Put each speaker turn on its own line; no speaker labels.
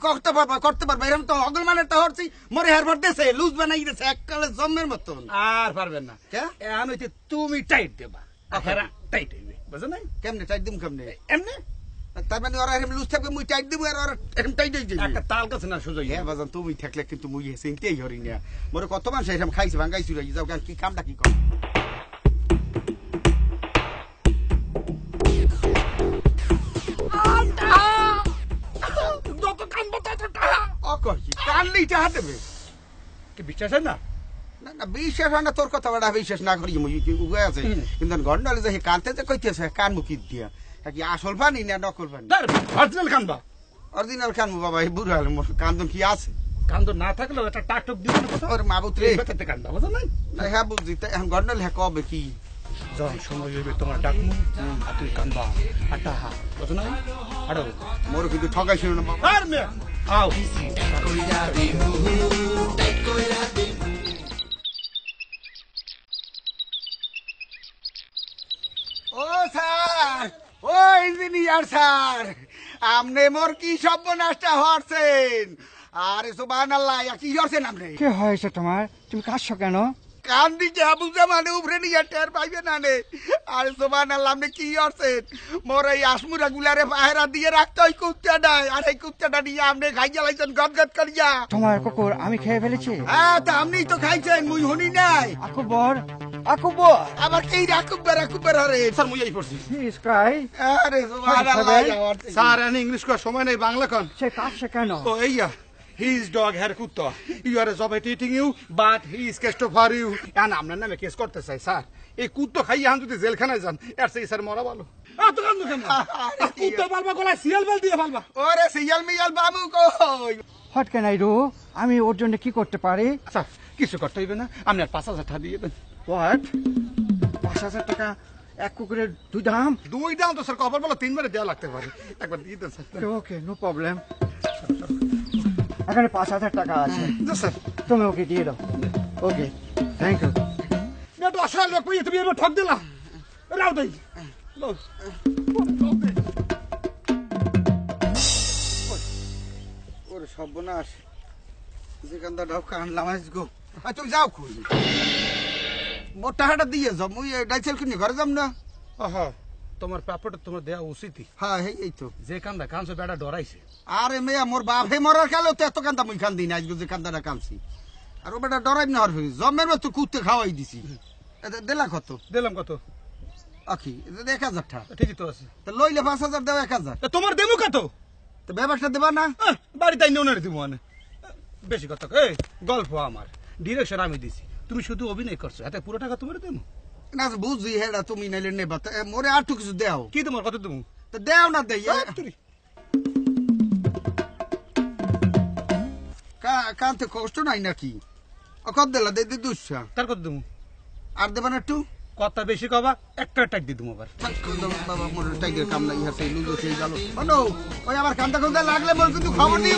করতে পারবা এরকম তো অগল মানে তো হচ্ছি মরে হেরবার দেশে লুজ বানাই দিয়েছে এককালে জন্মের মতন।
আর পারবেন না এখন হইতে তুমি টাইট দেবা হেরা টাইট হইবে বুঝো নাই?
কেমনে টাইট দিম কেমনে?
এমনি
তার মানে ওরা এরকম লুজ থাকবে মুই টাইট দিব আর ওরা এরকম টাইট হয়ে যাবে।
একটা তাল কাছে না সুযোগ।
হ্যাঁ বাজান তুমি থাকলে কিন্তু মুই চিনতেই হরি না মোরে কত মানুষ এরকম খাইছে ভাঙ্গাই চুরাই যাও কি কামটা কি কর
যত কানবো তত টাকা।
কানলেই টাকা দেবে
কি বিশ্বাস হয় না?
না না বিশ্বাস হয় না তোর কথা বড় বিশ্বাস না করি মুই উগায় আছে কিন্তু গন্ডালে যে কানতে যে কইতেছে কান মুকি দিয়া কি আসল পানি না নকল পানি?
অরিজিনাল কানবা।
অরিজিনাল কানবো বাবা এই বুড়া কান্দন কি আছে?
কান্দন না থাকলেও একটা টাকটুক দিব না কথা।
ওর মাবুত রে
বেতাতে কান্দা বুঝো নাই?
হ্যাঁ বুঝছি এখন গন্ডাল হ্যাঁ কবে কি
যখন সময় হইবে তোমার ডাকমু আর তুই কান্দবা আর টাহা বুঝো নাই? আরো
মোর কিন্তু ঠগাইছিল না বাবা।
আর মে আও
ও স্যার ও ইঞ্জিনিয়ার স্যার আপনি মোর কি সর্বনাশটা হচ্ছেন? আরে সুবহানাল্লাহ কি হচ্ছেন আপনি?
কি হয়েছে তোমার? তুমি কাঁদছো কেন?
কান দিকে বুঝতে মানে উপরে নিয়ে টের পাইবে না নে। আরে সুবহানাল্লাহ আপনি কি হচ্ছেন? মোর এই আসমুরা গুলারে পায়রা দিয়ে রাখতে ওই কুত্তাটা আর এই কুত্তাটা নিয়ে আপনি খাই জ্বালাইছেন গদগদ করিয়া।
তোমার কুকুর আমি খেয়ে ফেলেছি?
হ্যাঁ তা আপনি তো খাইছেন মুই শুনি নাই।
আকবর আকবর
আবার কি রাকুব্বার হরে
স্যার মুই এই পড়ছি।
Please Cry.
আরে সুবহানাল্লাহ
স্যার এনে ইংলিশ করার সময় নেই বাংলা কোন।
সে কাঁদছে কেন?
ও এইয়া His dog had kutta. You are a job at eating you, but he is kesto for you. And আপনার নামে কেস করতে চাই স্যার। এই কুত্তো খাইয়ে আন যদি জেলখানায় যান এর সেই স্যার মরা ভালো। এত কান্দো কেন? কুত্তো পালবা গলায় সিয়াল বেল দিয়ে পালবা।
ওরে সিয়াল মিয়াল বাবু কই?
What can I do? আমি ওর জন্য কি করতে পারি?
স্যার কিছু করতে হইবে না আপনি আর 5,000 টাকা দিয়ে দেন।
হোয়াট? 5,000 টাকা এক কুকুরের দুই দাম?
দুই দাম তো স্যার কবার বলো 3 বারে দেওয়া লাগতে পারে একবার দিয়ে দেন স্যার।
Okay no problem. এখানে 5,000 টাকা আছে
স্যার
তুমি ওকে দিয়ে দাও। Okay thank you.
না তো আসল লোক কই তুমি এবার ঠক দিলা রাও দেই লও
ওরে সর্বনাশ যেখানটা ঢাক কানলাম আজগো তুমি যাও খুঁজ মোর টাকাটা দিয়ে যাও মুই ডাইসেল কিনে ঘরে যাম না।
আহা তোমার পেপারটা তোমার দেয়া উচিতই।
হ্যাঁ এই তো
যে কান্দা কানছে বেটা ডরাইছে।
আরে মেয়া মোর বাপে মরার খেলেও তো এত কান্দা মুই কান্দি না আজকে যে কান্দাটা কানছি আর ও বেটা ডরাইব না হর জমের মতো কুত্তে খাওয়াই দিছি। দিলা কত?
দিলাম কত?
আখি 1,000 টাকা।
ঠিকই তো আছে।
তা লইলে 5,000 দেও 1,000।
তোমার দেবো কত?
তো ব্যবসা দেবা না?
বাড়িতে নোনারে দিব মানে বেশি কথা। এই গল্প আমার ডিরেকশন আমি দিছি তুমি শুধু অভিনয় করছো এতে পুরো টাকা তোমার দেবো
না বুঝি হেডা তুমি নাইলে নেবা মোরে আর টু কিছু দেও।
কি তোমার কত দেবো?
তো দেও না দেই কানতে কষ্ট নাই নাকি? কত দিলা দে 200
তার কত দেবো?
আর দেবা না একটু?
কথা বেশি কবা একটা টাক দিয়ে দেবো আবার।
বাবা মোর টাইগের কাম নাই হাতে লুজো সেই গেল ওই আমার কান্দা লাগলে মোর কিন্তু খবর দিয়ে